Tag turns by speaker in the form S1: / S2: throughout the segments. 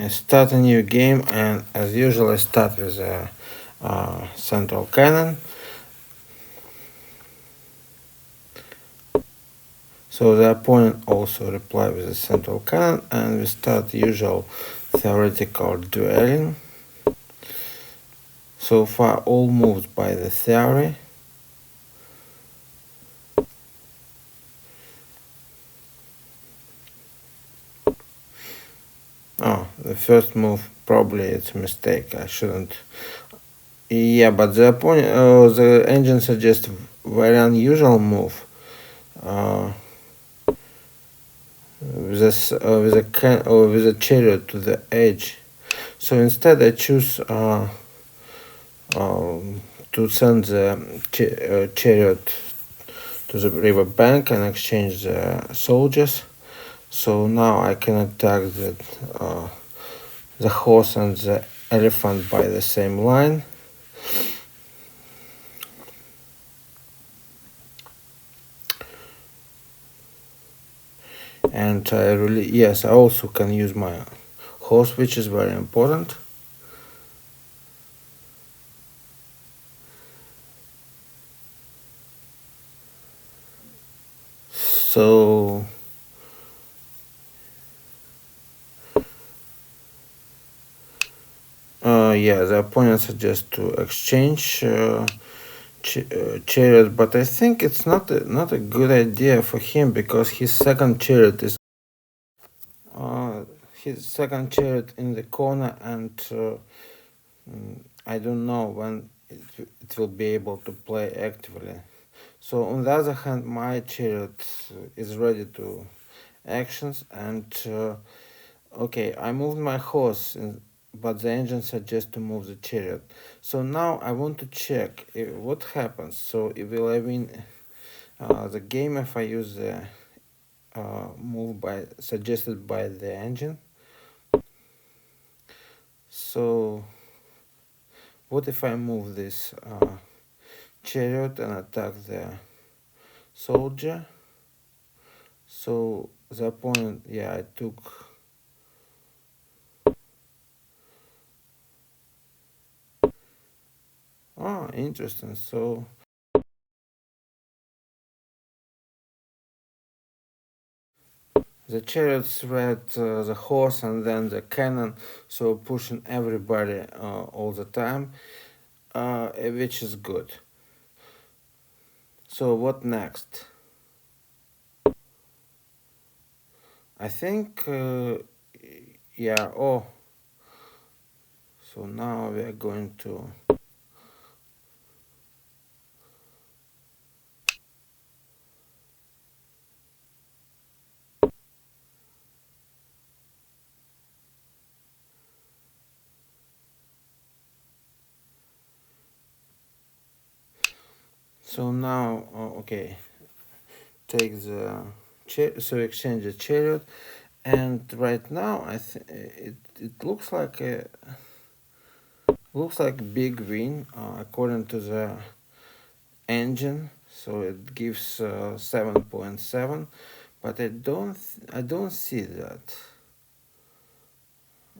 S1: start a new game, and as usual I start with a central cannon. So the opponent also reply with a central cannon, and we start usual theoretical dueling. So far all moves by the theory. Oh, the first move probably it's a mistake. I shouldn't. Yeah, but the opponent, the engine suggests very unusual move. Uh, with a chariot to the edge. So instead, I choose to send the chariot to the river bank and exchange the soldiers. So now I can attack the horse and the elephant by the same line. And I also can use my horse, which is very important. So yeah, the opponent suggests to exchange chariot, but I think it's not a good idea for him because his second chariot in the corner, and I don't know when it will be able to play actively. So on the other hand, my chariot is ready to actions, and okay, I moved my horse, but the engine suggests to move the chariot. So now I want to check what happens. So will I win the game if I use the move suggested by the engine? So what if I move this chariot and attack the soldier? So the opponent, yeah, I took. Oh, interesting. So the chariots read the horse and then the cannon, so pushing everybody all the time, which is good. So what next? I think, yeah. Oh, so now we are going to. So now, okay, take the so exchange the chariot, and right now it looks like big win according to the engine. So it gives 7.7, but I don't see that.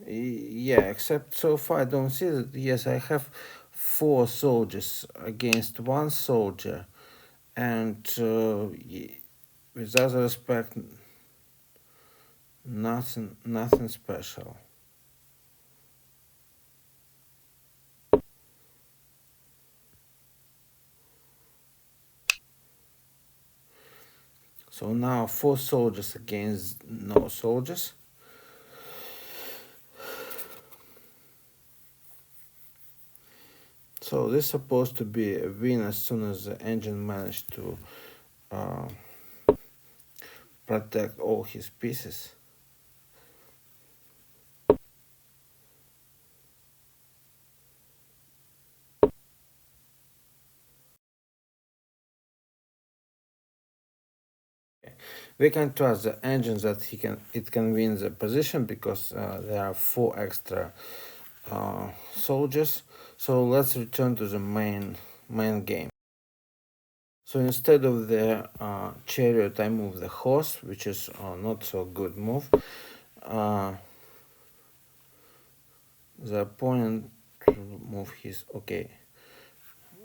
S1: Yeah, except so far I don't see that. Yes, I have 4 soldiers against 1 soldier, and with other respect, nothing special. So now 4 soldiers against no soldiers. So this is supposed to be a win as soon as the engine managed to uh, protect all his pieces. We can trust the engine that it can win the position because there are 4 extra soldiers. So let's return to the main game. So instead of the chariot, I move the horse, which is not so good move. Uh, the opponent move his, okay,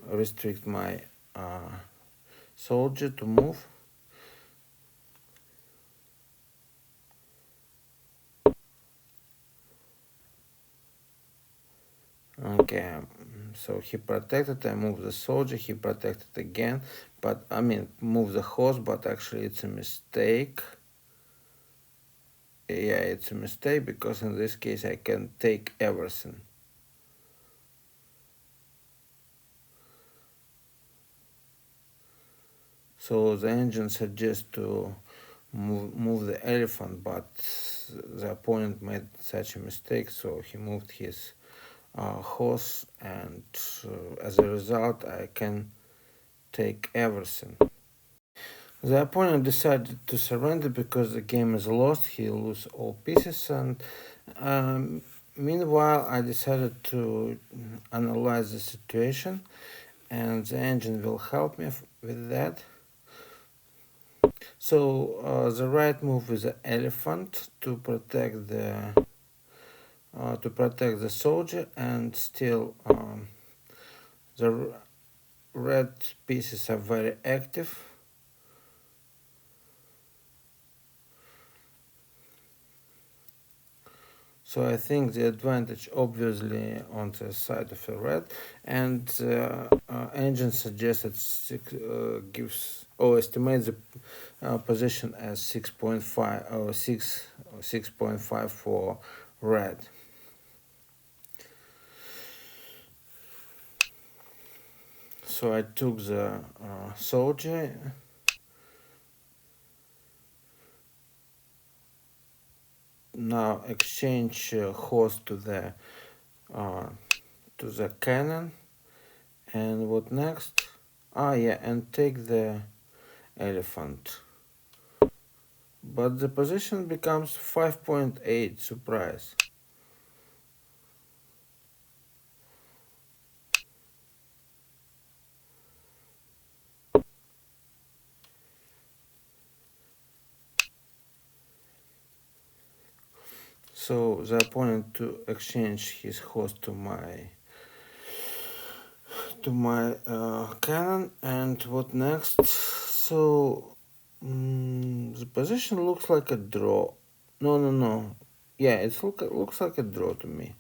S1: restrict my soldier to move. Okay, so he protected, I move the soldier, he protected again, but I mean move the horse, but actually it's a mistake. Yeah, it's a mistake because in this case I can take everything. So the engine suggests to move the elephant, but the opponent made such a mistake, so he moved his horse, and as a result I can take everything. The opponent decided to surrender because the game is lost, he loses all pieces, and um, meanwhile I decided to analyze the situation, and the engine will help me with that. So the right move is the elephant to protect the soldier, and still the red pieces are very active. So I think the advantage obviously on the side of the red, and engine suggested gives or estimates the position as 6.5 or 6.5 for red. So I took the soldier. Now exchange horse uh, to the cannon, and what next? Ah, yeah, and take the elephant. But the position becomes 5.8. Surprise. So the opponent to exchange his horse to my cannon, and what next? So the position looks like a draw. No, no, no. Yeah, looks like a draw to me.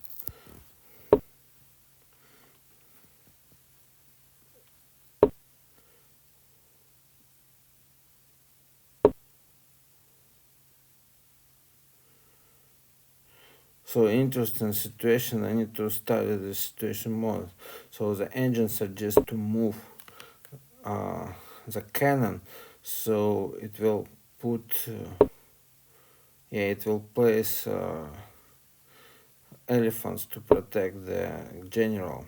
S1: So interesting situation. I need to study the situation more. So the engine suggests to move uh, the cannon, so it will put yeah, it will place elephants to protect the general,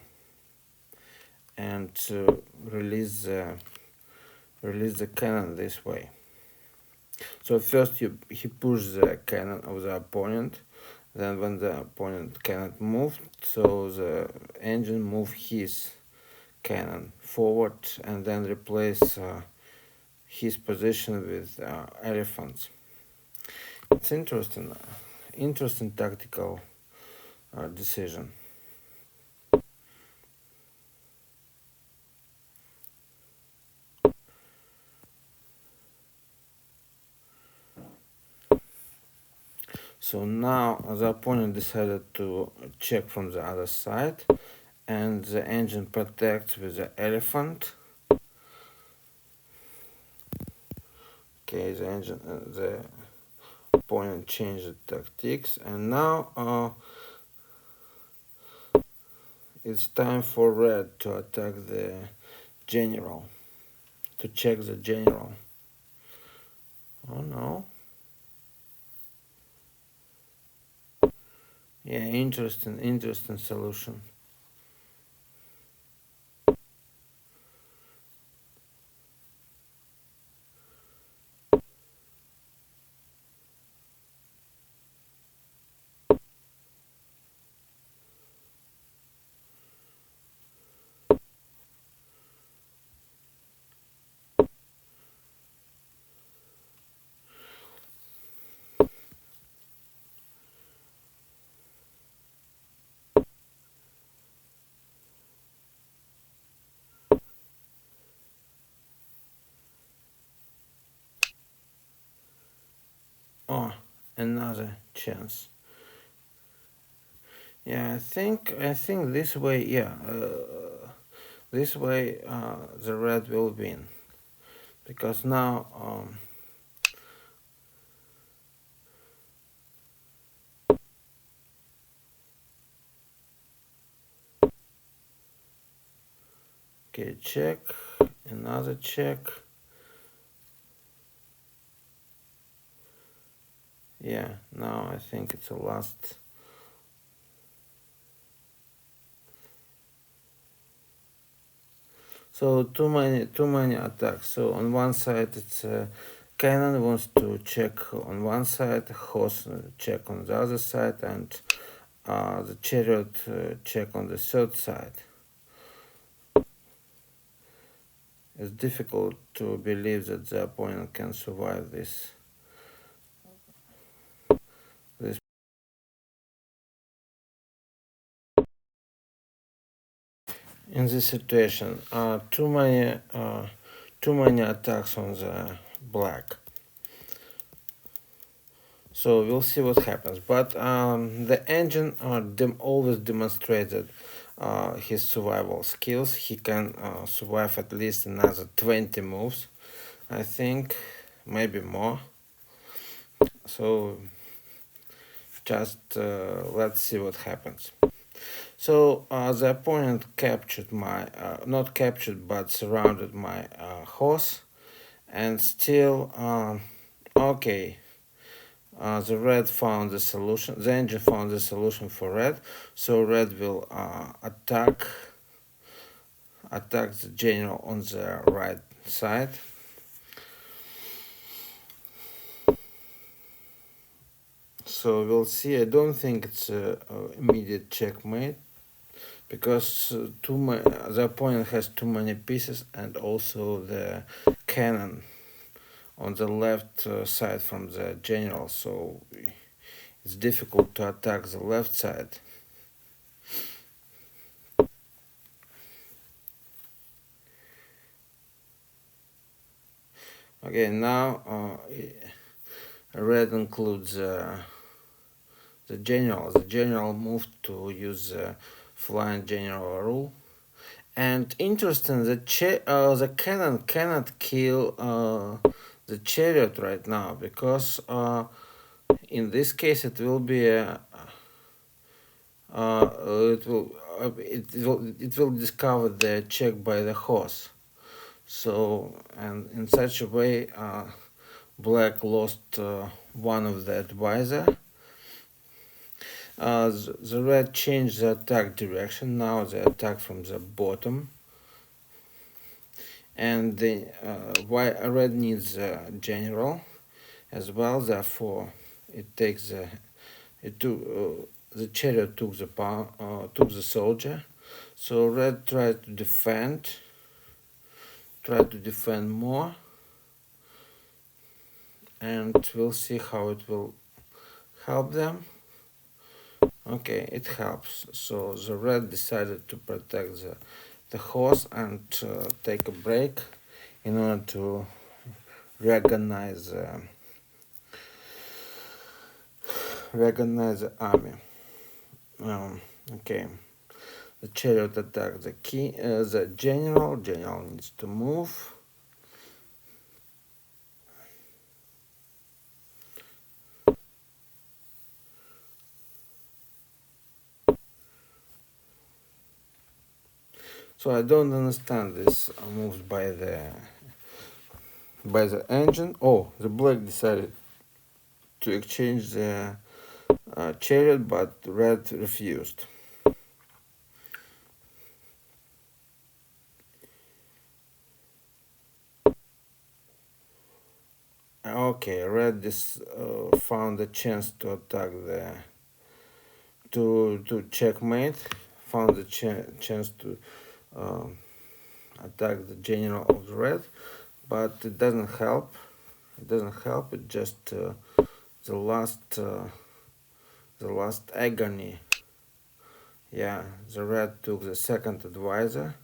S1: and to release the cannon this way. So first he pushed the cannon of the opponent, then when the opponent cannot move, so the engine move his cannon forward, and then replace his position with elephants. It's interesting tactical decision. So now the opponent decided to check from the other side, and the engine protects with the elephant. Okay, the opponent changed the tactics, and now it's time for red to attack the general, to check the general. Oh no. Yeah, interesting solution. Oh, another chance. Yeah, I think this way. Yeah, this way the red will win because now okay, check, another check. Yeah, now I think it's a last. So too many attacks. So on one side it's cannon wants to check on one side, horse check on the other side, and the chariot check on the third side. It's difficult to believe that the opponent can survive this in this situation. Too many attacks on the black. So we'll see what happens. But the engine always demonstrated his survival skills. He can survive at least another 20 moves, I think, maybe more. So just let's see what happens. So the opponent captured not captured, but surrounded my horse, and still, okay. The red found the solution. The engine found the solution for red, so red will attack the general on the right side. So we'll see. I don't think it's immediate checkmate because the opponent has too many pieces, and also the cannon on the left side from the general. So it's difficult to attack the left side. Okay, now red includes the general. The general moved to use the flying general rule. And interesting, the cannon cannot kill the chariot right now because in this case it will discover the check by the horse. So, and in such a way, black lost one of the advisor. The red changed the attack direction. Now they attack from the bottom, and the red needs a general as well. Therefore, it takes it took the chariot took the soldier. So red tried to defend more, and we'll see how it will help them. Okay, it helps. So the red decided to protect the horse and take a break in order to recognize the army. Okay, the chariot attacked the general. General needs to move. So I don't understand this moves by the engine. Oh, the black decided to exchange the chariot, but red refused. Okay, red found a chance to attack to checkmate. Found the chance to um, attack the general of the red, but it doesn't help. It doesn't help. It just the last the last agony. Yeah, the red took the second advisor.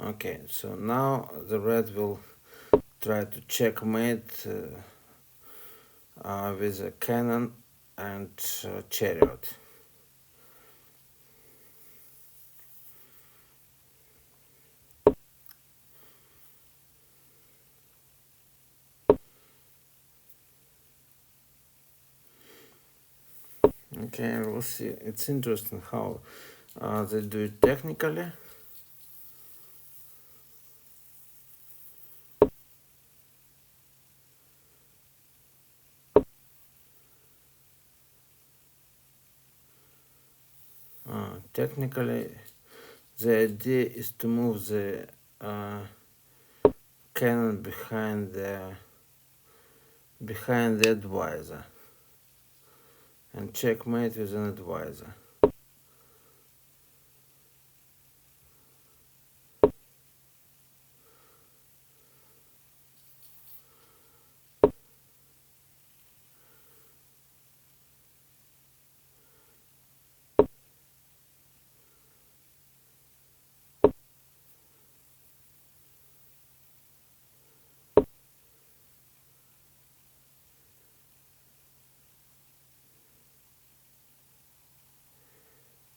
S1: Okay, so now the red will try to checkmate with a cannon and chariot. Okay, we'll see. It's interesting how they do it technically. Technically, the idea is to move the cannon behind the advisor and checkmate with an advisor.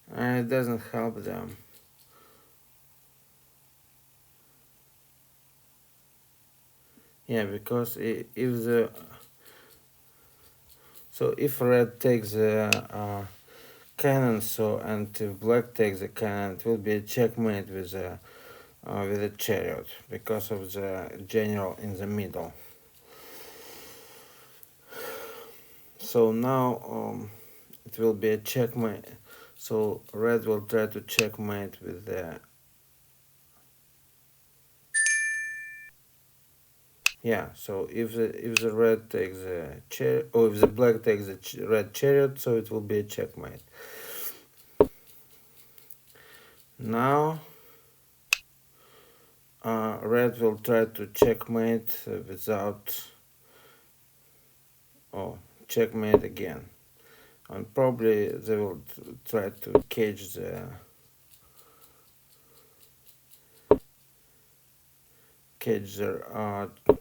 S1: And it doesn't help them. Yeah, because if red takes the cannon, and if black takes the cannon, it will be a checkmate with a chariot because of the general in the middle. So now it will be a checkmate. So red will try to checkmate with the So if the red takes the chariot, or if the black takes the red chariot, so it will be a checkmate. Now red will try to checkmate without. Oh, checkmate again, and probably they will try to cage their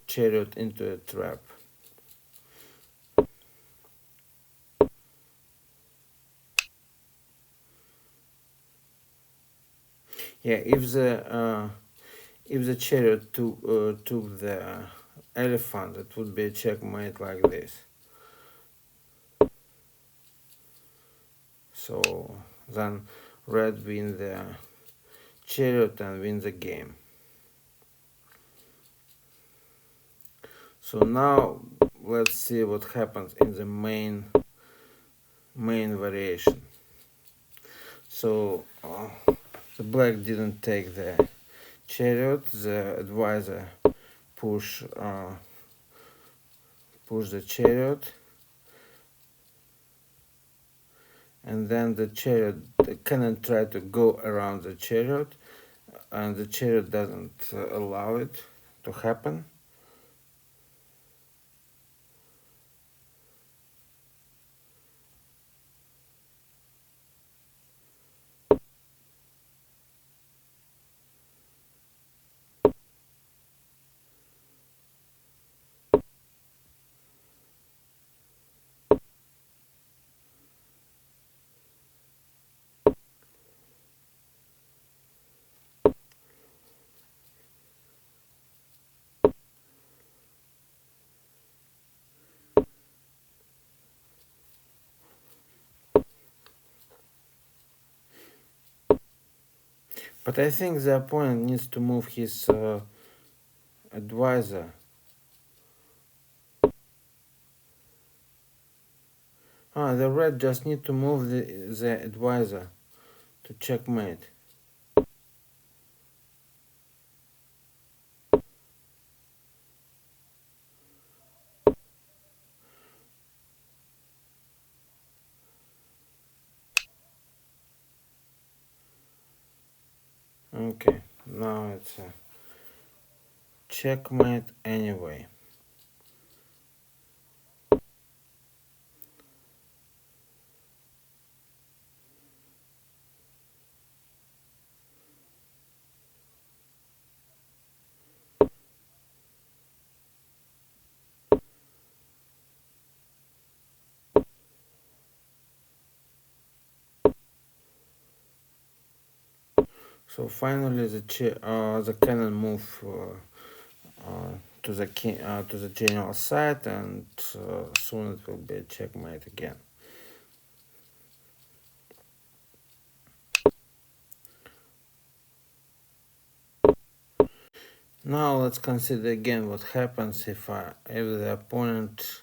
S1: chariot into a trap. Yeah, if the chariot took the elephant, it would be a checkmate like this. So then red win the chariot and win the game. So now let's see what happens in the main variation. So the black didn't take the chariot. The advisor push the chariot, and then the cannon try to go around the chariot, and the chariot doesn't allow it to happen. But I think the opponent needs to move his advisor. The red just need to move the advisor to checkmate. Okay, now it's a checkmate anyway. So finally, the cannon move to the general side, and soon it will be a checkmate again. Now let's consider again what happens if the opponent.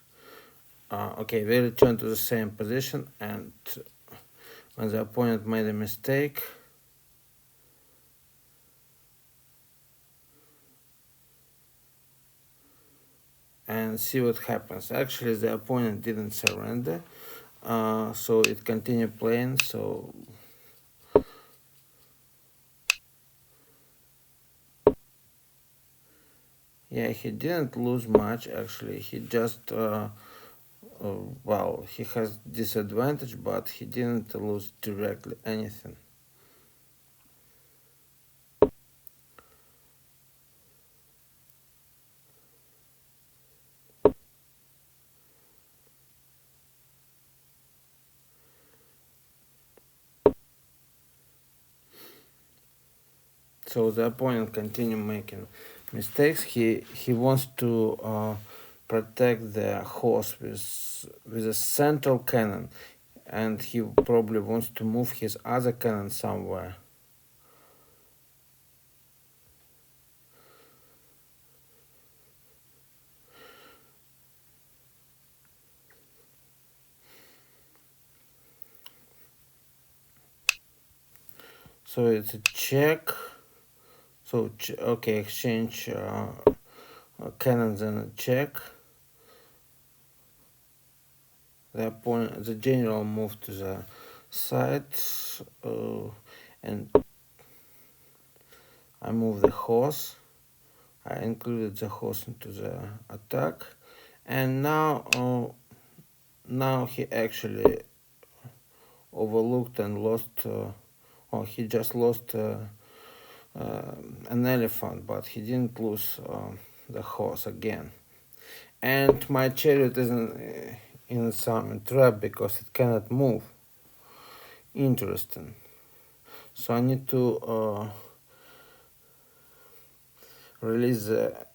S1: Okay, we return to the same position, and when the opponent made a mistake, and see what happens. Actually, the opponent didn't surrender, so it continued playing. So yeah, he didn't lose much. Actually, he just well, he has disadvantage, but he didn't lose directly anything. So the opponent continue making mistakes. He wants to protect the horse with a central cannon, and he probably wants to move his other cannon somewhere. So it's a check. So okay, exchange cannons and a check. The general moved to the side, uh, and I move the horse. I included the horse into the attack, and now he actually overlooked and lost. Or he just lost an elephant, but he didn't lose the horse again. And my chariot is in some trap because it cannot move. Interesting. So I need to release the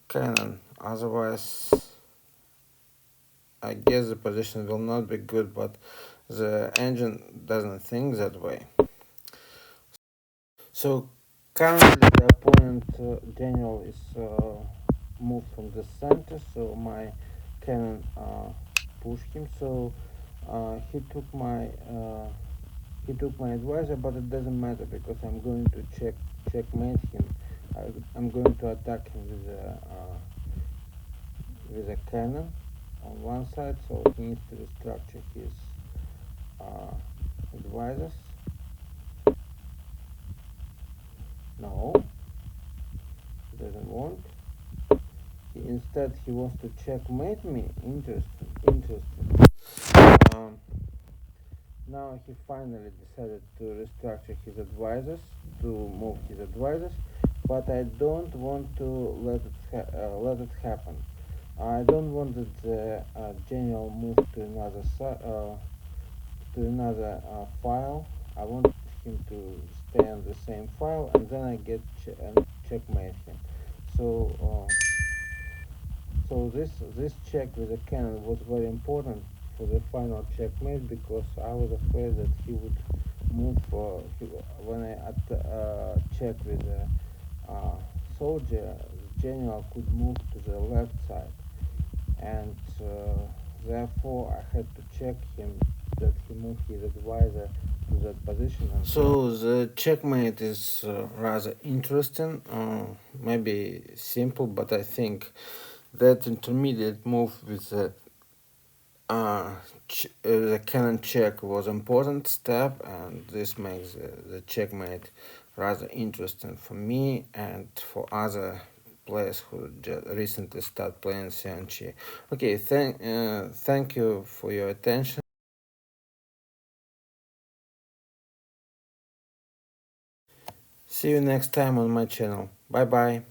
S1: cannon. Otherwise, I guess the position will not be good. But the engine doesn't think that way. So currently, the opponent general is moved from the center. So my cannon pushed him. So he took my advisor, but it doesn't matter because I'm going to checkmate him. I'm going to attack him with a cannon on one side, so he needs to restructure his uh, advisors. No, he doesn't want. Instead, he wants to checkmate me. Interesting. Um, Now he finally decided to restructure his advisors, to move his advisors, but I don't want to let it happen. I don't want that the general move to file. I want him to stay on the same file, and then I get and checkmate him. So. So this check with the cannon was very important for the final checkmate because I was afraid that he would move when I check with the soldier. The general could move to the left side, and therefore I had to check him that he moved his advisor to that position. So the checkmate is rather interesting, maybe simple, but I think that intermediate move with the cannon check was important step, and this makes the checkmate rather interesting for me and for other players who just recently start playing CNC. Okay, thank you for your attention. See you next time on my channel. Bye bye.